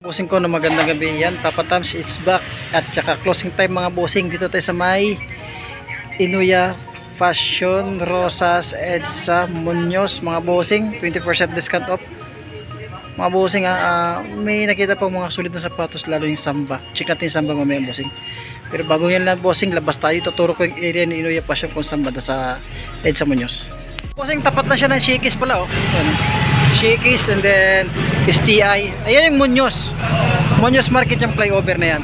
Bossing ko na magandang gabi yan, Papa Tams, it's back. At saka closing time mga bossing. Dito tayo sa may Inuya Fashion, Rosas, EDSA, Muñoz mga bossing. 20% discount off mga bossing. May nakita pang mga sulit na sapatos, lalo yung Samba. Check natin yung Samba mamaya bossing. Pero bago yan lang bossing, labas tayo. Tuturo ko yung area ni Inuya Fashion kung Samba na sa EDSA Muñoz. Bossing, tapat na siya ng Shakey's pala oh. Shakey's and then STI. Ayan yung Muñoz. Muñoz Market yung flyover na yan.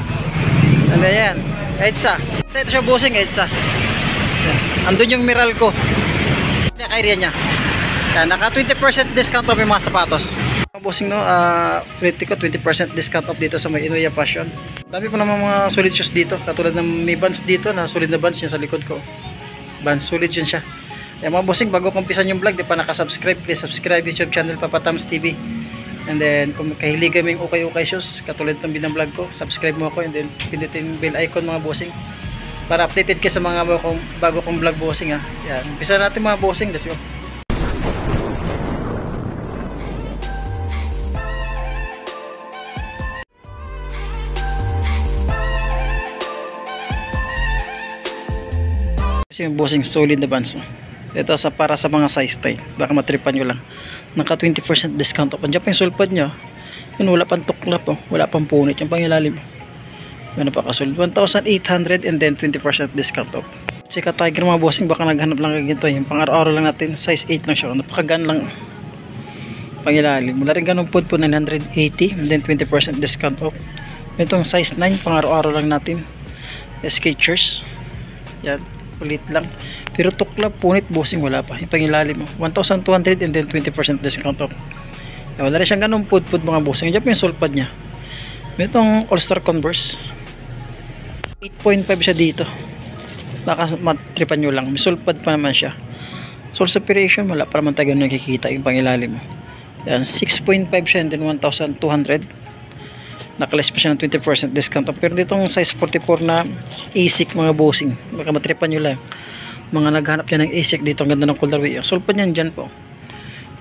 And then yan, EDSA. Ito siya bossing, EDSA. Andun yung Meralco. Area niya. Yan, naka 20% discount off yung mga sapatos. Bossing no, pretty ko 20% discount off dito sa may Inuya Fashion. Dami pa naman mga solid shoes dito. Katulad ng may bands dito na solid na bands yan sa likod ko. Bands, solid yun siya. Yan mga bossing, bago kumpisan yung vlog, di pa nakasubscribe, please subscribe YouTube channel Papa Tams TV. And then kung kahilig kaming ukay-ukay shoes katulad ng binablog ko, subscribe mo ako and then pindutin bell icon mga bossing para updated ka sa mga bago kong vlog bossing ha. Yan, umpisa natin mga bossing, let's go. Kasi yung bossing solid na bands. Ito para sa mga size tight. Baka matripan nyo lang. Naka 20% discount off. Andiyan pa yung sulpad nyo. Yun, wala pang tuklap oh. Wala pang punit. Yung pangilalim. Ano pa kasulid? 1,800 and then 20% discount off. Sika Tiger mga bossing. Baka naghanap lang kayo ginto. Yung pang araw-araw lang natin. Size 8 lang siya. Napakagan lang. Pangilalim. Wala rin ganun po 980 and then 20% discount off. Itong size 9. Pang araw-araw lang natin. Skechers. Yan. Ulit lang. Pero tuklap, punit, bossing, wala pa. Yung pangilalim mo. 1,200 and then 20% discount off. Wala rin siyang ganun pud mga bossing. Diyan po yung sulpad niya. Itong All-Star Converse. 8.5 siya dito. Baka matripan nyo lang. May sulpad pa naman siya. Sole separation, wala pa naman tayo nakikita yung pangilalim mo. Yan, 6.5 siya and then 1,200. Nakalis pa siya ng 20% discount off. Pero ditong size 44 na ASIC mga bossing, baka matripan nyo lang. Mga naghanap niya ng ASIC dito, ang ganda ng colorway. Sulpad niyan dyan po.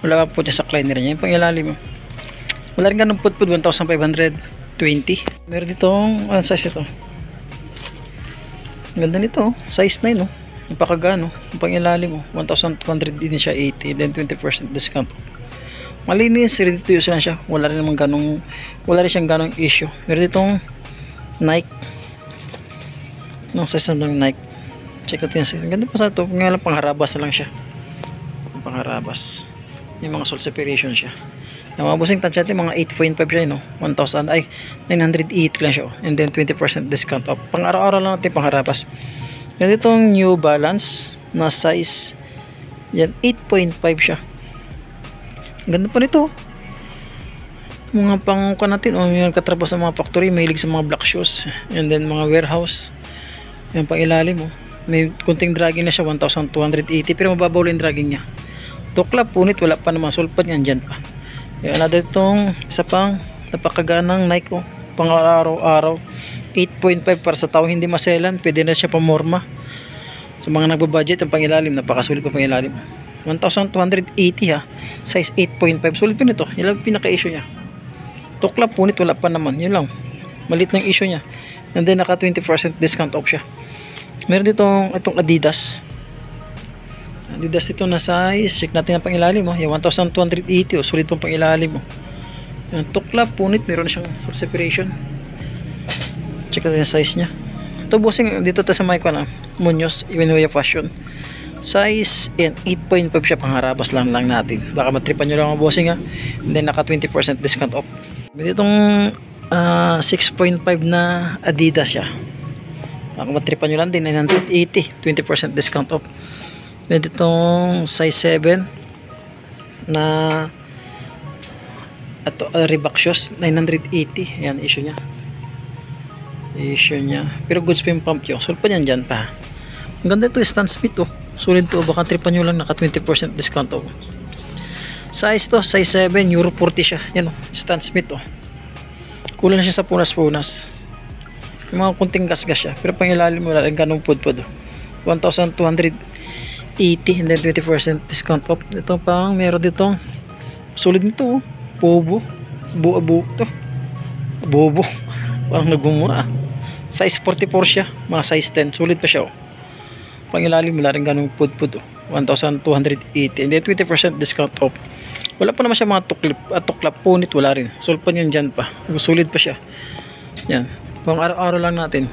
Wala pa po dyan sa kleiner niya. Yung pangilalim mo. Wala rin ganun pud 1,520. Meron ditong, anong size ito? Ang ganda nito, size 9 oh. Yung pakagano, yung pangilalim mo. 1,200 din siya 80, then 20% discount off. Malinis, ready to use lang siya. Wala rin naman ganong, wala rin siyang ganong issue. Meron ditong Nike. Nung size ng Nike. Check natin siya. Ganda pa sa ito. Ngayon lang pangharabas na lang siya. Pangharabas. Yung mga sole separation siya. Yung mga busing touch natin, mga 8.5 siya, no? 1,000, ay, 980 lang siya. And then 20% discount off. Pang araw-araw lang natin pangharabas. Meron ditong New Balance na size, yan, 8.5 siya. Ganda pa nito. Mga pangkuha natin o yung katrabaho sa mga factory, mahilig sa mga black shoes and then mga warehouse. Yung pang ilalim mo. May kunting dragging na siya, 1,280 pero mababaw lang dragging niya. Tuklap, punit, wala pa naman sulpad yan dyan pa. Yung natin itong isa pang napakaganang Nike oh, pang araw-araw 8.5 para sa tao hindi maselan, pwede na siya pamorma. Sa mga nagbabudget, ang pang ilalim, napakasulit pa pang ilalim. 1,280 ha, size 8.5, sulit po nito. Yun lang pinaka-issue niya. Tuklap, punit, wala pa naman. Yun lang, malit ng issue niya. And then naka 20% discount off siya. Meron itong Adidas. Adidas ito na size, check natin ang pangilalim mo. Yung 1,280 sulit pong pangilalim mo. Yung tuklap, punit, meron siyang sole separation. Check natin yung size niya. Ito bossing, dito ta sa mic na Muñoz, Inuya Fashion. Size and 8.5 siya, pangharabas lang natin. Baka matripan nyo lang mga bossing ha. And then naka 20% discount off. Itong 6.5 na Adidas siya. Baka matripan nyo lang din, 980, 20% discount off. Itong size 7 na ito, Reebok shoes, 980. Ayan, issue nya. Pero goods pa yung pump yun. Sulpan yan dyan pa. Ang ganda ito, Stan Smith oh. Solid to, baka tripan nyo lang, naka 20% discount oh. Size to, size 7, Euro 40 siya. Yan oh, Stan Smith oh. Kulang siya sa punas-punas. Yung mga kunting gasgas siya. Pero pang ilalim mo lang, ganong pud-pud oh. 1,280 and then 20% discount off. Ito pang meron ditong solid nito oh. Pobo, buo-buo to. Bobo. Parang nagmumura. Size 44 siya. Mga size 10. Sulit pa siya. Pangilalim wala rin ganong pud-pud. 1,280. And then 20% discount off. Wala pa naman siya mga tuklap. Punit wala rin. Sulpan yan dyan pa. Sulit pa siya. Yan. Pang araw-araw lang natin.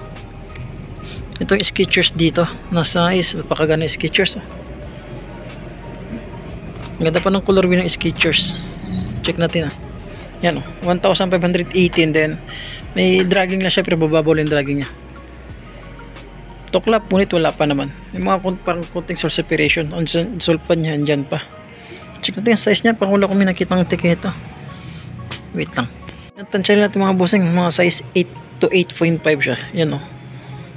Itong Skechers dito. Na size. Napakagana Skechers. Ang ganda pa ng color ng Skechers. Check natin Yan 1,580. And then may dragging na siya pero bababaw lang yung dragging niya. Tuklap, punit wala pa naman. May mga parang konting soul separation. On sulpan niya, andyan pa. Check natin yung size niya. Parang wala kami nakita ng tiketa. Wait lang. Tansya natin mga bossing. Mga size 8 to 8.5 siya. Yan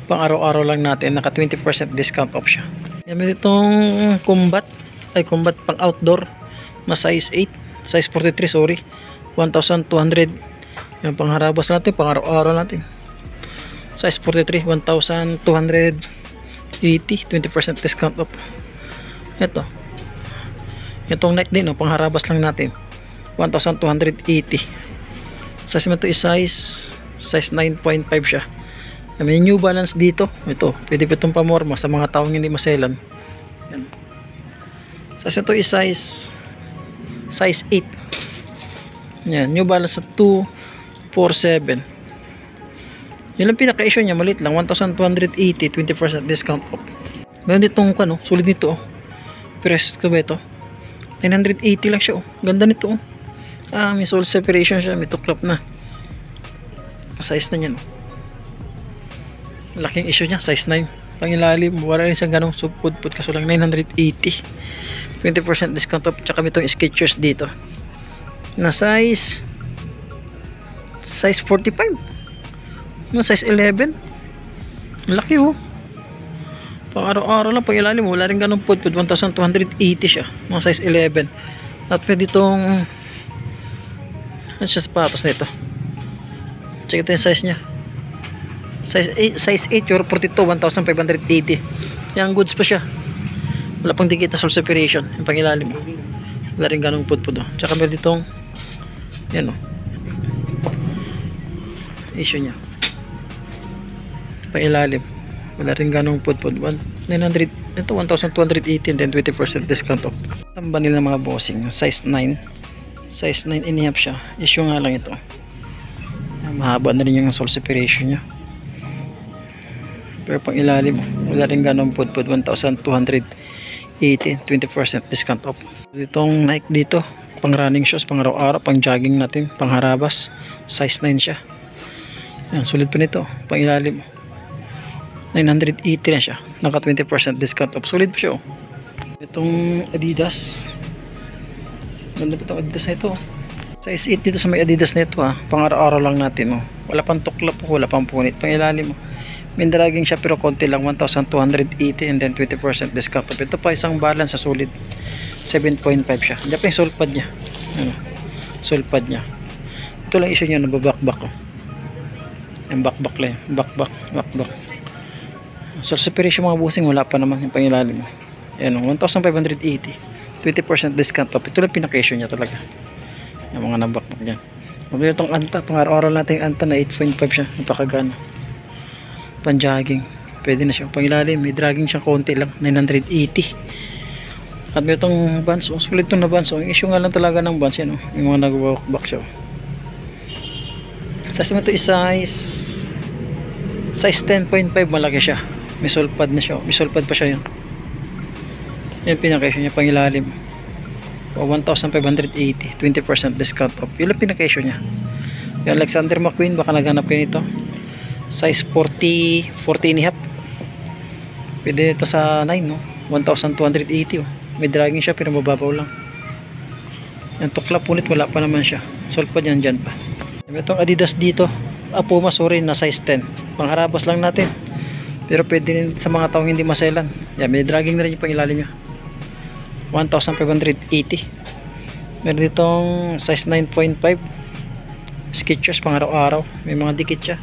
pang araw-araw lang natin. Naka 20% discount off siya. Yan, may itong combat pang outdoor na size 8. Size 43, sorry. 1,200. Yan, pang harabas natin. Pang araw-araw natin. Size 43, 1,280, 20% discount off. Itong Nike din, pang harabas lang natin. 1,280. Size mo ito is size 9.5 siya. May New Balance dito. Ito, pwede pa itong pamorma sa mga taong hindi maselan. Yan. Size ito is size 8. Yan, New Balance 247. Yun lang pinaka-issue niya, maliit lang, 1,280, 20% discount off. Meron ditong sulit nito Press ko ba ito? 980 lang siya Ganda nito may sole separation siya, may tuklap na. Size na niyan Laking issue niya, size 9. Pangilalim, wala rin siyang ganong pud-pud kaso lang 980. 20% discount off. Tsaka may itong Skechers dito na size 45. Size 11. Laki pang araw-araw lang. Pang ilalim wala rin ganun pud 1,280 siya. Mga size 11. At pwede itong sapatos na ito. Check ito yung size nya. Size 8 or 42, 1,580. Yung goods pa siya. Wala pang dikit na sole separation. Yung pang ilalim wala rin ganun pud tsaka meron ditong yan issue nya. Pailalim wala rin ganong pud-pud. 900 ito 1,280 and then 20% discount off. Tamba nila mga bossing size 9 inihap siya. Issue nga lang ito, mahaba na rin yung sole separation nya, pero pang ilalim wala rin ganong pud-pud. 1,280, 20% discount off. Itong Nike dito pang running shoes, pang araw-araw, pang jogging natin, pang harabas, size 9 siya. Yan, sulit pa nito. Pang ilalim 980 na siya. Naka 20% discount off. Sulit pa siya Itong Adidas. Ganda pa itong Adidas na ito. Size 8 dito sa may Adidas na ito Pang araw-araw lang natin Wala pang tuklap wala pang punit. Pang ilalim may dragging siya pero konti lang. 1,280 and then 20% discount off. Ito pa isang balance sa solid 7.5 siya. Diyan pa yung sole pad nya. Sole pad nya. Ito lang issue nya, nababakbak yung backback lang. Backback. Sole separation mga busing wala pa naman yung pangilalim. Yan 1,580, 20% discount off. Ito lang pinaka-issue nya talaga. Yung mga nabakbak dyan. Mabili itong Anta. Pang araw-araw natin yung Anta na 8.5 siya. Napakagana. Pan jogging. Pwede na siya. Pangilalim may dragging siya konti lang. 980. At may itong Vans. Sulit itong na Vans. Yung issue nga lang talaga ng Vans yan yung mga nag-walkback siya. Size mo ito is size 10.5. Malaki siya. May sole pad na siya. May sole pad pa siya yun. Yan pinaka-issue niya. Pangilalim 1,580, 20% discount off. Yun lang pinaka-issue niya. Yung Alexander McQueen, baka naghanap kayo nito. Size 40 and a half. Pwede nito sa 9 1,280 May dragging siya pero mababaw lang. Yung tukla punit wala pa naman siya. Sole pad yan dyan pa. Itong Adidas dito, Puma sorry, na size 10. Pangharabas lang natin. Pero pwede rin sa mga taong hindi maselan. Yan, may dragging na rin yung pangilalim niya. 1,580. Meron ditong size 9.5 Skechers pang araw-araw. May mga dikit siya.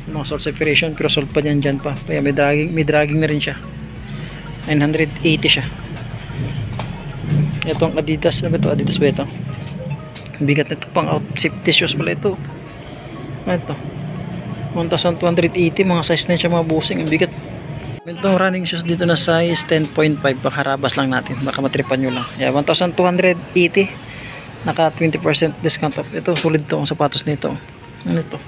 May mga sole separation pero sole pa dyan pa. Kaya may dragging na rin siya. 980 siya. Itong Adidas, ano ba ito? Adidas ba ito? Bigat nito, pang out safety shoes pala ito. Ito 1,280, mga size na siya, mga busing, ang bigat. Itong running shoes dito na size 10.5, pakarabas lang natin, baka matripan nyo lang. Yeah, 1,280, naka 20% discount off. Ito solid to ang sapatos nito. Ano ito,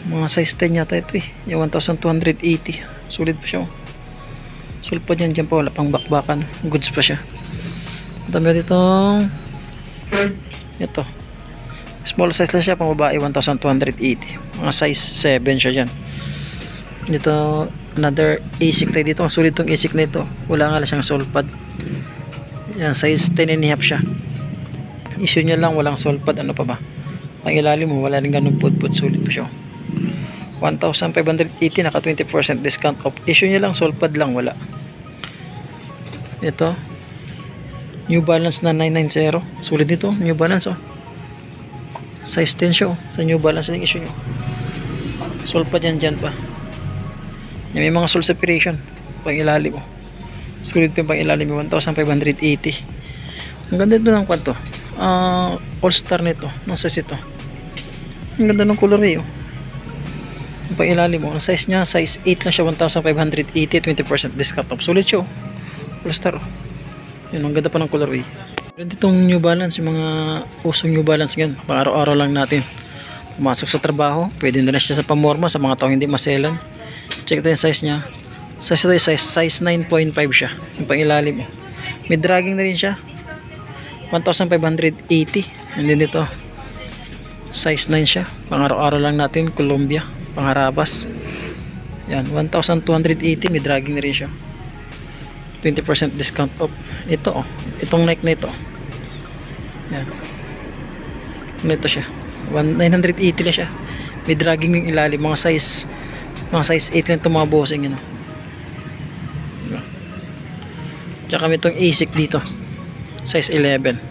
mga size 10 yata ito eh. Yung 1,280, solid pa siya. Solid pa dyan pa, wala pang bakbakan, goods pa siya. Dami dito ito, small size lang siya, pang babae, 1,280, mga size 7 siya dyan. Dito another ASIC tayo dito, solid tong ASIC na ito, wala nga lang siyang sole pad. Yan, size 10.5 siya. Issue niya lang walang sole pad. Ano pa ba, pang ilalim mo wala rin ganun pud-pud, solid pa siya. 1,580, naka 20% discount off. Issue niya lang sole pad lang, wala. Ito New Balance na 990, solid dito, New Balance oh. Size 10 siya oh. Sa New Balance yung issue nyo, sole pad yan dyan pa. Yan, may mga sole separation pang ilalim oh. Solid pa yung pang ilalim, 1,580. Ang ganda ito ng kwanto, all star nito, ng size ito. Ang ganda ng color eh oh. Yung pang ilalim oh, ang size nya size 8 lang siya, 1,580, 20% discount off. Solid siya oh, all star oh. Yun, ang ganda pa ng colorway. Meron ditong New Balance, yung mga usong New Balance yan, pang araw-araw lang natin. Pumasok sa trabaho, pwede na siya sa pamorma, sa mga taong hindi maselan. Check ito yung size nya. Size ito yung size 9.5 siya, yung pang ilalim. May dragging na rin siya, 1,580. And then dito, size 9 siya, pang araw-araw lang natin, Columbia, pang harabas. Yan, 1,280, may dragging na rin siya, 20% discount off. Ito oh, itong Nike na ito. Yan. Ito siya. 980 lang siya. May dragging yung ilalim, mga size 8 lang itong mga bossing yun. Diba? Tsaka may itong ASIC dito. Size 11.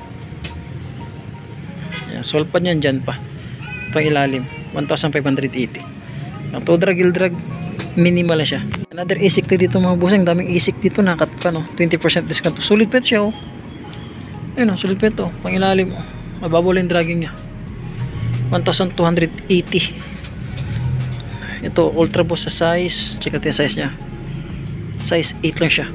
Yan, sole pad yan dyan pa. Pang ilalim, 1,580. Ang to drag, minimal na siya. Another ASIC dito mga bossing, daming ASIC dito, nakat pa no, 20% discount. Solid pet siya oh. Ayun oh, solid pet oh, pang ilalim oh. Mababaw lang dragging niya, 1,280. Ito ultra boost sa size, check natin yung size niya, size 8 lang siya.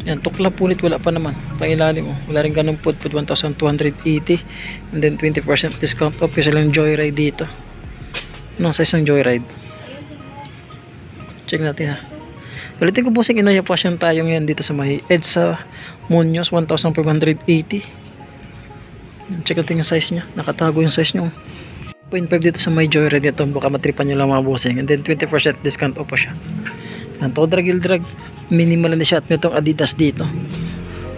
Yan, tukla punit, wala pa naman, pang ilalim oh. Wala rin ganun pud, 1,280. And then 20% discount off. Yung lang Joyride dito. Anong size ng Joyride? Check natin ha. Ulitin ko bossing, inaya pa siyang tayong yan dito sa may EDSA Muñoz, 1,580. Check natin yung size nya, nakatago yung size nya 0.5 dito sa may Joyride. Ito baka matripan nyo lang mga bossing. And then 20% discount off pa siya. Yan, to drag, minimal na siya. At may itong Adidas dito,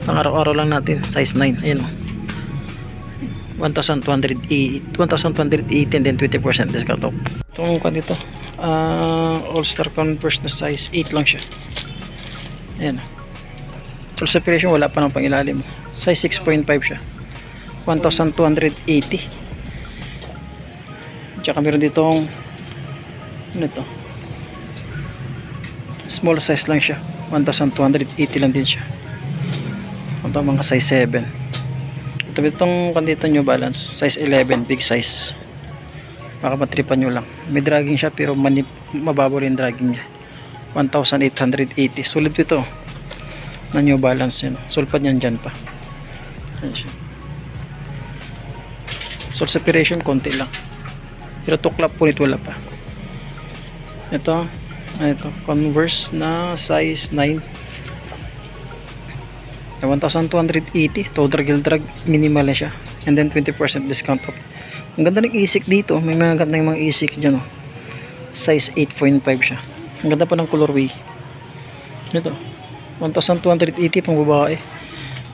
pang araw-araw lang natin, size 9. Ayan o, 1,280 and then 20% discount off. Itong kan dito, All Star Converse na size 8 lang siya. Ayan, full separation, wala pa ng pangilalim. Size 6.5 siya, 1,280. Tsaka meron ditong ano ito, small size lang siya, 1,280 lang din siya. Ito mga size 7. Ito itong kandito New Balance, size 11, big size. Baka matripan nyo lang. May dragging siya pero mababaw rin dragging niya, 1,880. Solid ito na New Balance yan. Sulpad yan dyan pa. Ayan siya. Sole separation konti lang, pero tuklap punit wala pa. Ito Converse na size 9, 1,280. To drag, minimal na siya. And then 20% discount off. Ang ganda ng ASIC dito, may mga ganda ng mga ASIC dyan oh. Size 8.5 siya. Ang ganda pa ng colorway. Ito 1,280 pang babae.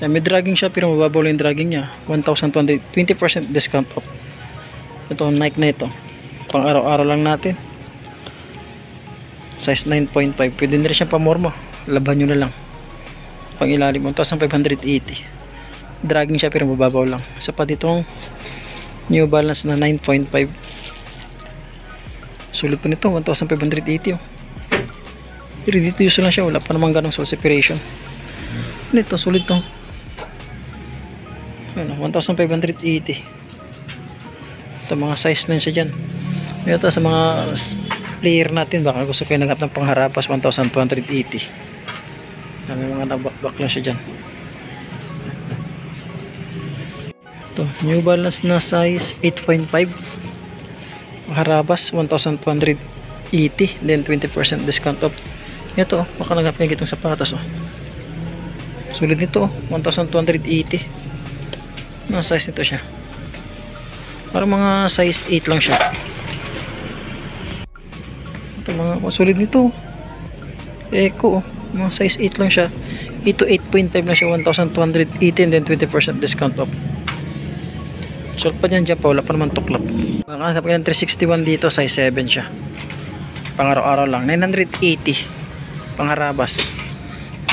May dragging siya pero mababaw lang yung dragging niya, 1,200, 20% discount off. Ito Nike na ito, pang araw-araw lang natin, size 9.5. Pwede na rin siyang pamorma, laban nyo na lang. Pang ilalim 1,580. Dragging siya pero mababaw lang. Isa pa ditong New Balance na 9.5. Sulit po nito, 1,580 oh. Pero dito use lang siya, wala pa namang ganong sole separation. Nito sulit to, 1,580. Ito mga size 9 siya dyan. Ito sa mga player natin, baka gusto kayo nagap ng pangharapas, 1,280. May mga nabakbak lang siya dyan. Ito, New Balance na size 8.5. Pangharapas, 1,280. Then 20% discount off. Ito, baka nagap niya itong sapatos. Sulit nito, 1,280. Mga size nito siya. Parang mga size 8 lang siya. Ito mga sulit nito. Eco, mga size 8 lang siya. Ito 8.5 lang siya, 1,280 and then 20% discount off. Sulpad yan dyan pa, wala pa naman tuklap. Makahanap ka ng 361 dito, size 7 siya. Pang-araw-araw lang, 980. Pangharabas.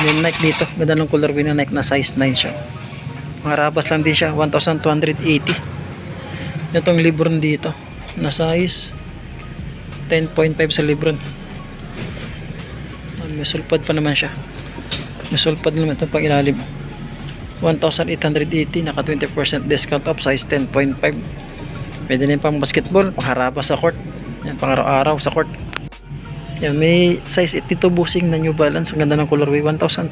Yung Nike dito, ganda ng colorway na Nike na size 9 siya. Pangharabas lang din siya, 1,280. Itong Lebron dito, na size 10.5 sa Lebron. May sulpad pa naman siya. May sulpad naman itong pang ilalim. 1,880, naka 20% discount off, size 10.5. Pwede na yung pang basketball, pangharabas sa court. Yan, pang araw-araw sa court. Yan, may size 8 dito busing na New Balance. Ang ganda ng colorway, 1,280.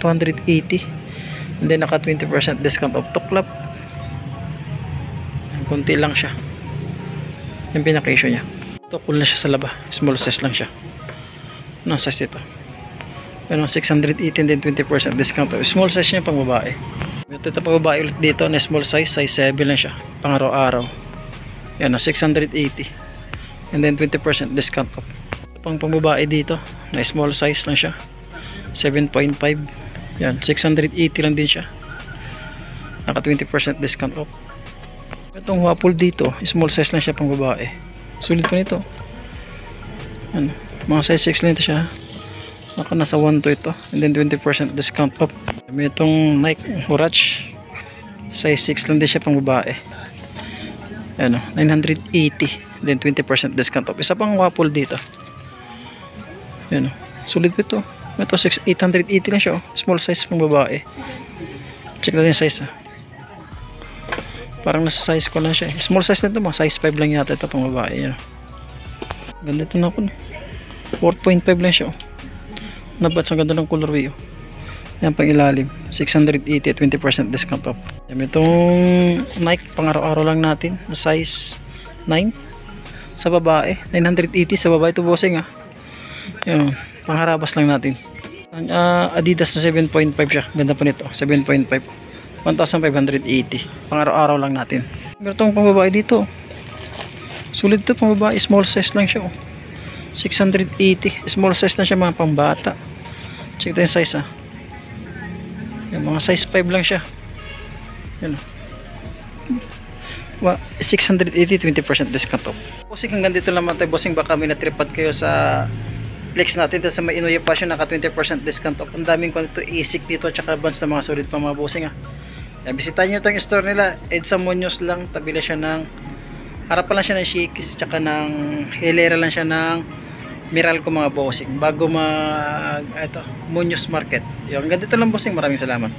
And then naka 20% discount off, tuklap. Kunti lang siya. Yung pinaka-issue niya. Ito, cool na siya sa laba. Small size lang siya. Anong size ito? Ano, 680 and then 20% discount off. Small size niya pang babae. Ito pang babae ulit dito na small size. Size 7 lang siya. Pang araw-araw. Yan, 680. And then 20% discount off. Pang babae dito na small size lang siya, 7.5. yan, 680 lang din siya, naka 20% discount off. Itong waffle dito, small size lang siya pang babae, sulit pa nito. Yan, mga size 6 lang ito siya, naka nasa 1 to ito, and then 20% discount off. May itong Nike Huarache, size 6 lang din siya pang babae. Yan, 980, then 20% discount off. Isa pang waffle dito. Yan, sulit ito. Ito 880 lang siya, small size pang babae. Check natin yung size. Parang nasa size ko lang siya. Small size na ito, size 5 lang yata ito pang babae. Yan. Ganda ito na ako. 4.5 lang siya. Nabats, ang ganda ng colorway. Yan pang ilalim, 680 at 20% discount off. Yan, itong Nike pang araw-araw lang natin, size 9 sa babae, 980 sa babae. Ito bossing Yan, pangharabas lang natin. Adidas na 7.5 siya. Ganda pa nito, 7.5, 1,580. Pang araw-araw lang natin. Pero itong pang babae dito, sulit ito pang babae, small size lang siya 680, small size na siya, mga pang bata. Check ito yung size yan, mga size 5 lang siya. Yan, 680, 20% discount off. Bossing, hanggang dito naman tayo bossing. Baka may natripad kayo sa flex natin dito sa may Inoue Fashion, naka 20% discount off. Ang daming kung ito ASIC dito at saka Vans na mga solid pa mga bossing Bisitahin nyo itong store nila, Edsa Munoz lang. Tabi lang siya ng, harapan lang siya ng Shakey's, tsaka ng hilera lang siya ng Meralco mga bossing, bago mag Munoz Market. Yung ganito lang bossing, maraming salamat.